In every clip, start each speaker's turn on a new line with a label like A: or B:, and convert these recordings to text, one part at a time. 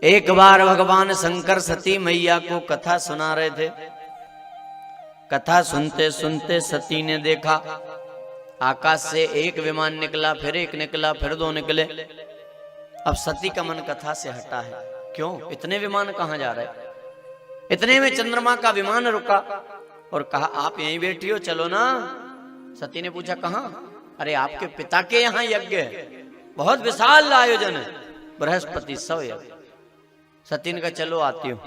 A: एक बार भगवान शंकर सती मैया को कथा सुना रहे थे। कथा सुनते सुनते सती ने देखा आकाश से एक विमान निकला, फिर एक निकला, फिर दो निकले। अब सती का मन कथा से हटा है। क्यों? इतने विमान कहां जा रहे? इतने में चंद्रमा का विमान रुका और कहा आप यहीं बैठी हो, चलो ना। सती ने पूछा कहां? अरे आपके पिता के यहाँ यज्ञ है, बहुत विशाल आयोजन है, बृहस्पति सौ यज्ञ। सती ने कहा चलो आती हूं।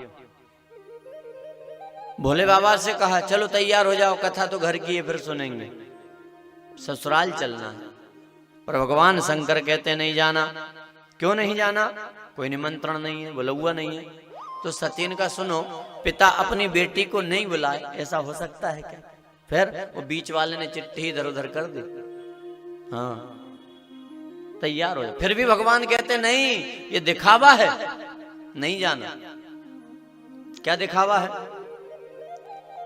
A: भोले बाबा से कहा चलो तैयार हो जाओ, कथा तो घर की है, फिर सुनेंगे, ससुराल चलना है। पर भगवान शंकर कहते नहीं जाना। क्यों नहीं जाना? कोई निमंत्रण नहीं है, बुलौआ नहीं है। तो सती ने कहा सुनो, पिता अपनी बेटी को नहीं बुलाए, ऐसा हो सकता है क्या? फिर वो बीच वाले ने चिट्ठी इधर उधर कर दी। हाँ तैयार हो जाओ। फिर भी भगवान कहते नहीं, ये दिखावा है, नहीं जाना। क्या दिखावा है?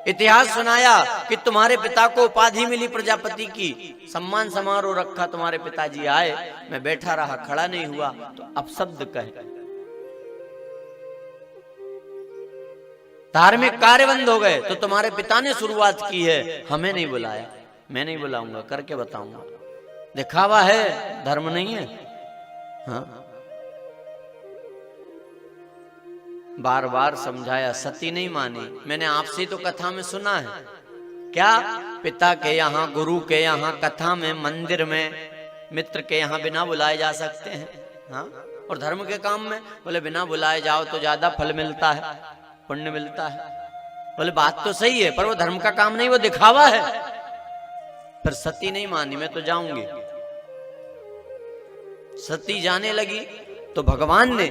A: इतिहास सुनाया कि तुम्हारे पिता को उपाधि मिली प्रजापति की, सम्मान समारोह रखा, तुम्हारे पिताजी आए, मैं बैठा रहा, खड़ा नहीं हुआ, तो अपशब्द कहे, धार्मिक कार्य बंद हो गए, तो तुम्हारे पिता ने शुरुआत की है, हमें नहीं बुलाया। मैं नहीं बुलाऊंगा, करके बताऊंगा। दिखावा है, धर्म नहीं है। हाँ बार बार समझाया, सती नहीं मानी। मैंने आपसे तो कथा में सुना है, क्या पिता के यहाँ, गुरु के यहाँ, कथा में, मंदिर में, मित्र के यहाँ बिना बुलाए जा सकते हैं? हाँ और धर्म के काम में बोले बिना बुलाए जाओ तो ज्यादा फल मिलता है, पुण्य मिलता है। बोले बात तो सही है, पर वो धर्म का काम नहीं, वो दिखावा है। पर सती नहीं मानी, मैं तो जाऊंगी। सती जाने लगी तो भगवान ने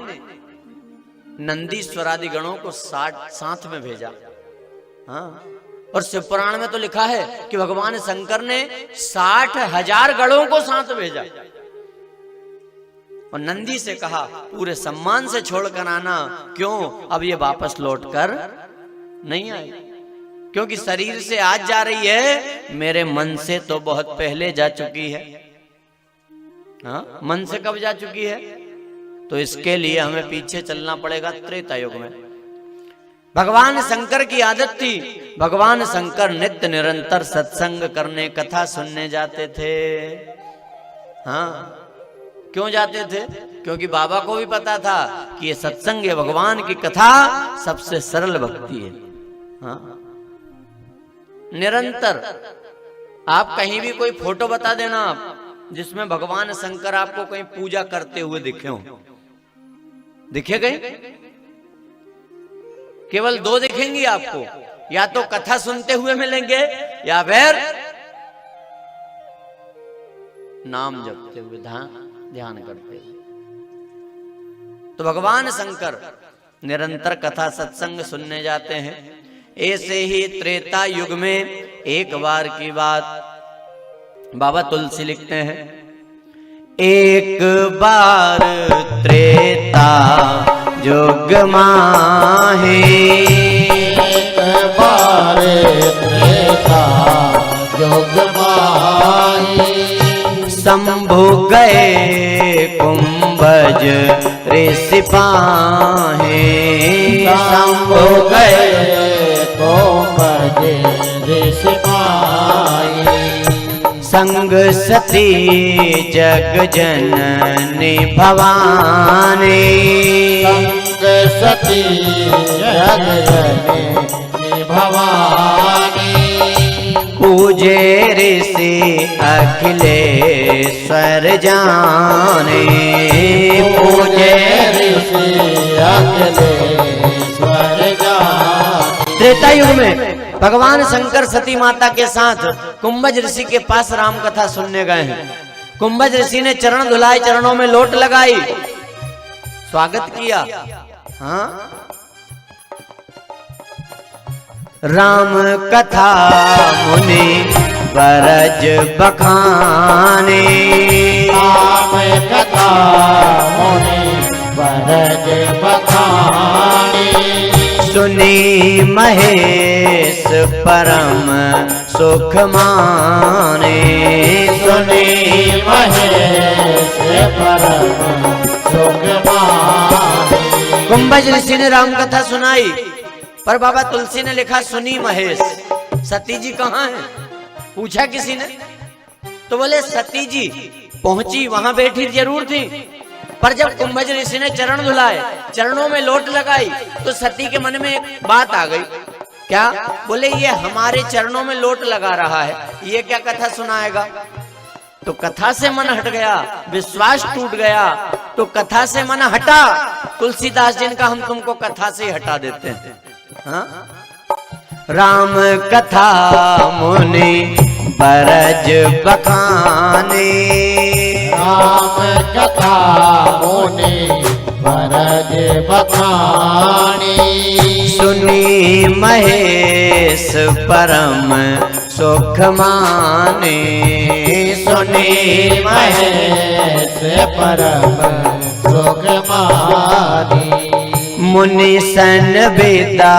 A: नंदीश्वर आदि गणों को साथ में भेजा। हाँ और शिव पुराण में तो लिखा है कि भगवान शंकर ने 60,000 गणों को साथ भेजा और नंदी से कहा पूरे सम्मान से छोड़कर आना। क्यों? अब ये वापस लौटकर नहीं आए, क्योंकि शरीर से आज जा रही है, मेरे मन से तो बहुत पहले जा चुकी है। हाँ मन से कब जा चुकी है? तो इसके लिए हमें पीछे चलना पड़ेगा त्रेता युग में। भगवान शंकर की आदत थी, भगवान शंकर नित्य निरंतर सत्संग करने, कथा सुनने जाते थे। हाँ क्यों जाते थे? क्योंकि बाबा को भी पता था कि ये सत्संग, ये भगवान की कथा सबसे सरल भक्ति है। हाँ निरंतर आप कहीं भी कोई फोटो बता देना आप जिसमें भगवान शंकर आपको कहीं पूजा करते हुए दिखे हो, दिखे गए? केवल दो दिखेंगी आपको, या तो कथा सुनते हुए मिलेंगे या फिर नाम जपते हुए, ध्यान करते हुए। तो भगवान शंकर निरंतर कथा सत्संग सुनने जाते हैं। ऐसे ही त्रेता युग में एक बार की बात बाबा तुलसी लिखते हैं, एक बार त्रेता युग माहे,
B: एक बार त्रेता युग माहे,
A: शंभु गए कुंभज ऋषि पाहे,
B: शंभु गए कुंभज ऋषि पाहे,
A: संग सती जग जननी भवानी,
B: संग सती जग जननी भवानी,
A: पूजे ऋषि अखिलेश्वर जाने,
B: पूजे ऋषि अखिलेश्वर जाने।
A: त्रेता युग में भगवान शंकर सती माता के साथ कुंभज ऋषि के पास राम कथा सुनने गए हैं। कुंभज ऋषि ने चरण धुलाए, चरणों में लोट लगाई, स्वागत किया। हाँ राम कथा मुनि बरज बखाने,
B: राम कथा मुनि बरज बखाने,
A: सुनी महेश परम सुख माने,
B: सुनी महेश परम सुख माने,
A: कुंभज ऋषि ने राम कथा सुनाई, पर बाबा तुलसी ने लिखा सुनी महेश। सती जी कहाँ है? पूछा किसी ने तो बोले सती जी पहुंची, वहां बैठी जरूर थी, पर जब कुंभज ऋषि ने चरण धुलाए, चरणों में लोट लगाई, तो सती के मन में एक बात आ गई। क्या? बोले ये हमारे चरणों में लोट लगा रहा है, ये क्या कथा सुनाएगा? तो कथा से मन हट गया, विश्वास टूट गया, तो कथा से मन हटा। तुलसीदास जी का हम तुमको कथा से ही हटा देते हैं। हाँ? राम कथा मुनि बरज बखाने,
B: राम कथा मुनि बरज बखानी,
A: सुनी महेश परम सुख माने,
B: सुनी महेश परम सुख मानी,
A: मुनि सन विदा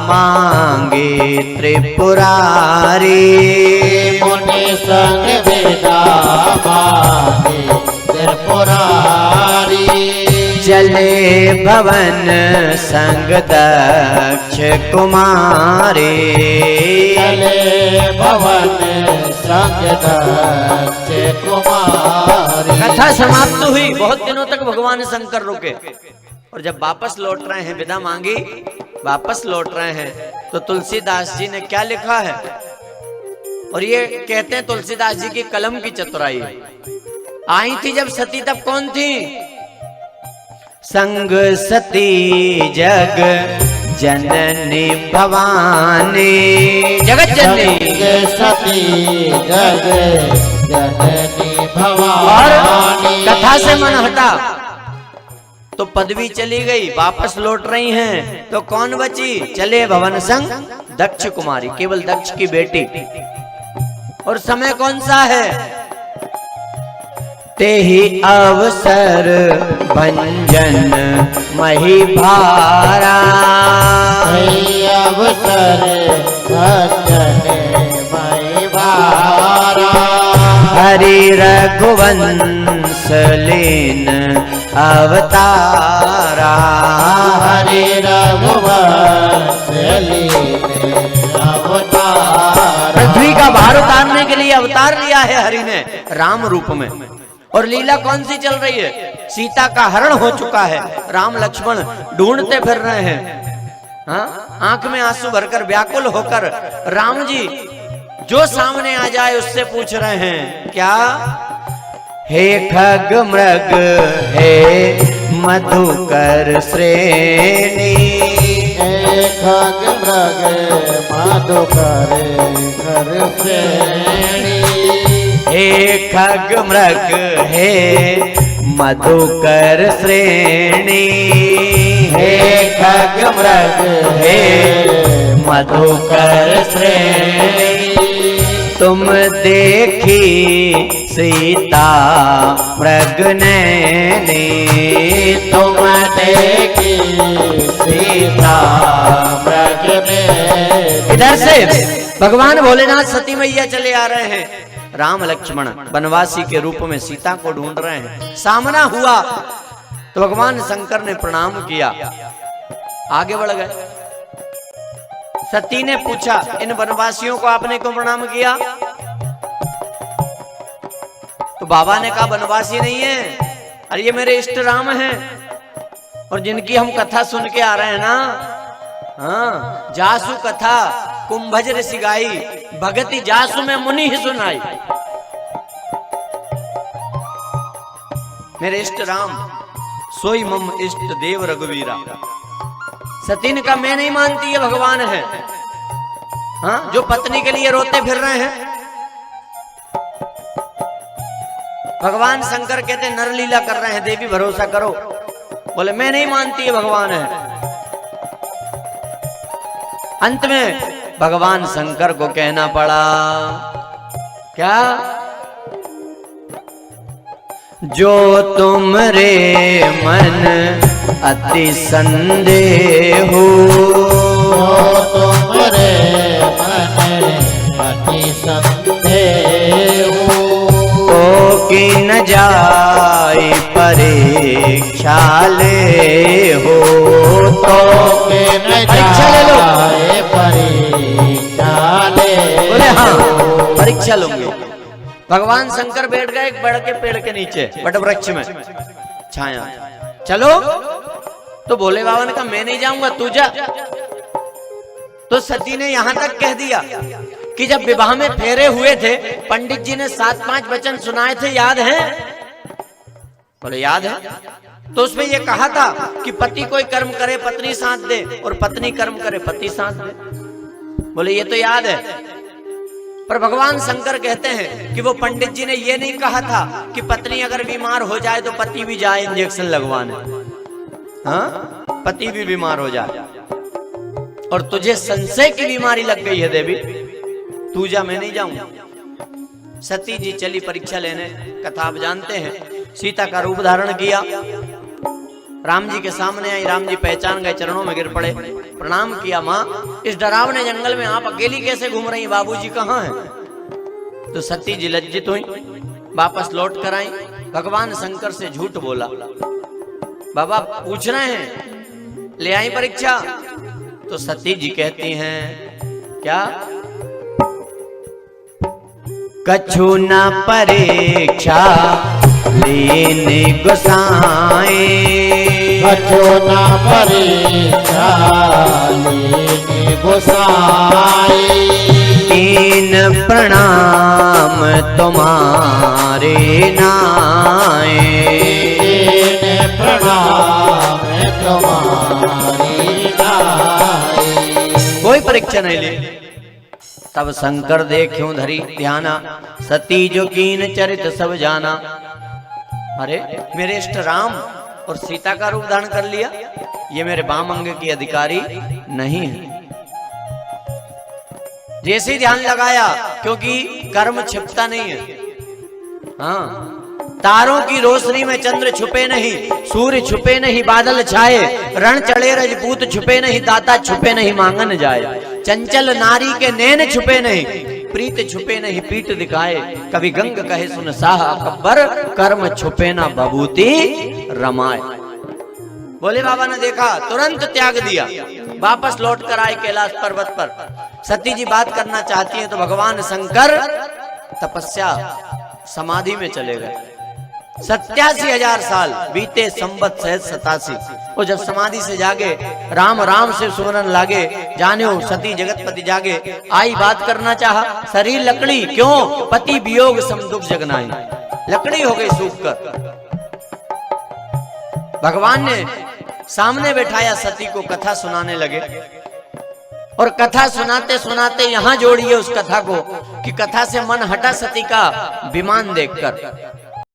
A: मांगे त्रिपुरारी,
B: मुनि सन विदा मांगे त्रिपुरारी,
A: चले भवन संग दक्ष कुमारे,
B: चले भवन संग दक्ष कुमारी।
A: कथा समाप्त हुई। बहुत दिनों तक भगवान शंकर रुके, और जब वापस लौट रहे हैं, विदा मांगी, वापस लौट रहे हैं, तो तुलसीदास जी ने क्या लिखा है? और ये कहते हैं तुलसीदास जी की कलम की चतुराई। आई थी जब सती, तब कौन थी? संग सती जग जननी भवानी, जगत जननी
B: सती जग जननी भवानी।
A: और कथा से मन हटा तो पदवी चली गई, वापस लौट रही हैं, तो कौन बची? चले भवन संग दक्ष कुमारी, केवल दक्ष की बेटी। और समय कौन सा है? तेहि अवसर भंजन मही भारा,
B: तेहि अवसर भंजन मही भारा,
A: हरि रघुवंश लीन अवतारा,
B: हरि रघुवंश लीन अवतारा।
A: पृथ्वी का भार उतारने के लिए अवतार लिया है हरि ने राम रूप में। और लीला कौन सी चल रही है? सीता का हरण हो चुका है, राम लक्ष्मण ढूंढते फिर रहे हैं। हाँ? आंख में आंसू भरकर व्याकुल होकर राम जी जो सामने आ जाए उससे पूछ रहे हैं, क्या? हे खग मृग हे मधुकर श्रेणी,
B: हे खग मृग मधुकर कर श्रेणी,
A: हे खग मृग हे मधुकर श्रेणी,
B: हे खग मृग
A: हे मधुकर श्रेणी, तुम देखी सीता मृग नैनी,
B: तुम देखी सीता मृग नैनी।
A: इधर से भगवान भोलेनाथ सती मैया चले आ रहे हैं, राम लक्ष्मण वनवासी के रूप में सीता को ढूंढ रहे हैं। सामना हुआ तो भगवान शंकर ने प्रणाम किया, आगे बढ़ गए। सती ने पूछा, इन वनवासियों को आपने क्यों प्रणाम किया? तो बाबा ने कहा, वनवासी नहीं है, अरे ये मेरे इष्ट राम हैं, और जिनकी हम कथा सुन के आ रहे हैं ना। हाँ, जासु कथा कुंभज ऋषि गाई, भगति जासु में मुनि ही सुनाई। मेरे इष्ट राम सोई मम इष्ट देव रघुवीरा। सती ने कहा, मैं नहीं मानती ये भगवान है। हाँ, जो पत्नी के लिए रोते फिर रहे हैं। भगवान शंकर कहते नरलीला कर रहे हैं, देवी भरोसा करो। बोले मैं नहीं मानती ये भगवान है। अंत में भगवान शंकर को कहना पड़ा, क्या? जो तुम रे मन अति संदेह हो,
B: तुम रे मन अति संदेह
A: तो कि न जाय परीक्षा ले हो, परीक्षा लूंगी। भगवान शंकर बैठ गए एक बड़ के पेड़ के नीचे, बट वृक्ष में छाया। चलो तो भोले बाबा ने कहा मैं नहीं जाऊंगा, तू जा। तो सती ने यहां तक कह दिया कि जब विवाह में फेरे हुए थे, पंडित जी ने 7-5 वचन सुनाए थे, याद है? बोले याद है। तो उसमें ये कहा था कि पति कोई कर्म करे पत्नी साथ दे, और पत्नी कर्म करे पति साथ दे। बोले ये तो याद है। पर भगवान शंकर कहते हैं कि वो पंडित जी ने ये नहीं कहा था कि पत्नी अगर बीमार हो जाए तो पति भी जाए इंजेक्शन लगवाने। हाँ, पति भी बीमार हो जाए और तुझे संशय की बीमारी लग गई है देवी, तू जा, मैं नहीं जाऊंगा। सती जी चली परीक्षा लेने। कथा आप जानते हैं, सीता का रूप धारण किया, राम जी के सामने आई, राम जी पहचान गए, चरणों में गिर पड़े, प्रणाम किया। माँ, इस डरावने जंगल में आप अकेली कैसे घूम रही, बाबूजी कहाँ हैं? तो सती जी लज्जित हुई, वापस लौट कर आई। भगवान शंकर से झूठ बोला, बाबा पूछ रहे हैं ले आई परीक्षा। तो सती जी कहती हैं क्या? कछु न परीक्षा लेने गोसाए,
B: कछु न परीक्षा लेने गोसाई,
A: तीन प्रणाम तुम्हारे नाए,
B: तीन प्रणाम तुम्हारी नाई।
A: कोई परीक्षा नहीं ली। तब शंकर देखियो धरी ध्याना, सती जो कीन चरित सब जाना। अरे मेरे इष्ट राम और सीता का रूप धारण कर लिया, ये मेरे वाम अंग की अधिकारी नहीं है। जैसे ही ध्यान लगाया, क्योंकि कर्म छिपता नहीं है। हाँ, तारों की रोशनी में चंद्र छुपे नहीं, सूर्य छुपे नहीं, बादल छाए, रण चढ़े रजपूत छुपे नहीं, दाता छुपे नहीं, मांगन जाए, चंचल नारी के नैन छुपे नहीं, प्रीत छुपे नहीं, पीठ दिखाए, कभी गंग कहे सुन साह अकबर, कर्म छुपे ना बबूती रमाए। भोले बाबा ने देखा, तुरंत त्याग दिया, वापस लौट कर आए कैलाश पर्वत पर। सती जी बात करना चाहती हैं तो भगवान शंकर तपस्या समाधि में चले गए। 87,000 साल बीते, संवत सहज 87। वो जब समाधि से जागे, राम राम से सुमरन लागे, जाने सती जगतपति जागे। आई बात करना चाहा, शरीर लकड़ी, क्यों? पति वियोग सम दुख जगनाई, लकड़ी हो गई सूख कर। भगवान ने सामने बैठाया सती को, कथा सुनाने लगे। और कथा सुनाते सुनाते यहां जोड़िए उस कथा को कि कथा से मन हटा सती का विमान देखकर।